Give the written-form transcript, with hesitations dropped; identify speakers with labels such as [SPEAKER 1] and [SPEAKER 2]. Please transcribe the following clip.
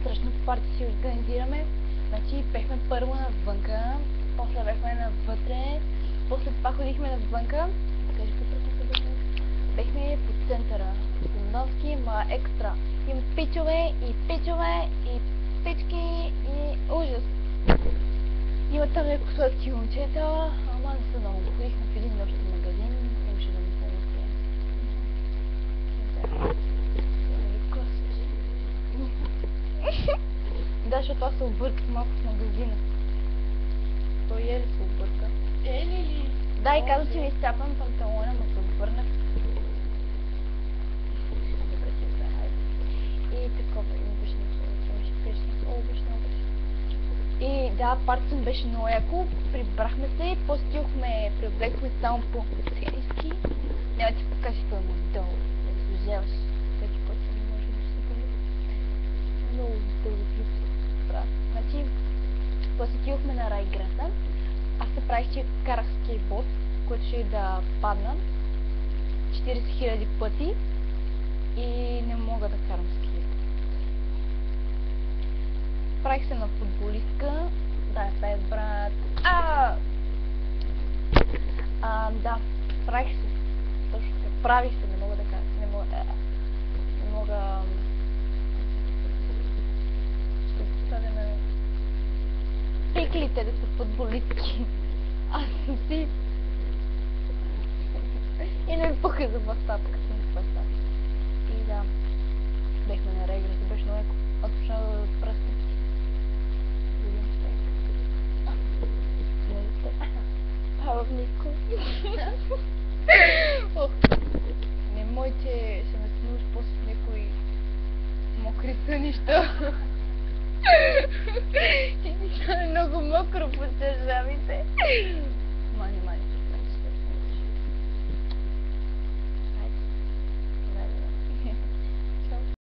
[SPEAKER 1] страшно парти си организираме. Значи бехме първо навънка, после бехме навътре, после пак ходихме навънка. Кажи по-тръпно. Бехме по центъра. Лондонски, ма екстра. Има пичове и пички и ужас. Има там някакво сладки момчета, ама не са много. Ходихме в един общ магазин, имаше да ми помогне. Да, защото аз се обърках малко в магазина. Той е ли се обърка?
[SPEAKER 2] Е ли?
[SPEAKER 1] Да, и казвам, че ми изцапам панталона, но се обърнах. И такова, беше и да, партито беше много яко, прибрахме се, постихме, преоблекохме само по серийски. Няма да ти покажа филма долу, да вземаш всеки път, не може да се бъде. Много дълго клип правя. Значи, посетихме на Райграта. Аз се правих, че карах скейтборд, който ще да падна 40 000 пъти и не мога да карам скейт. Правих се на футболистка. Да, това е брат. Да, правих се. Точно така. Правих се, не мога да кажа. Не мога... Ще представя на... Пиклите да са футболистки. Аз съм си... И не ми пуха за бастата, като съм в бастата. И да, бехме на реграта, беше много яко. Аз почнах да пръскам. Павнико. Не мойте се насмиваш после някои мокри сънища.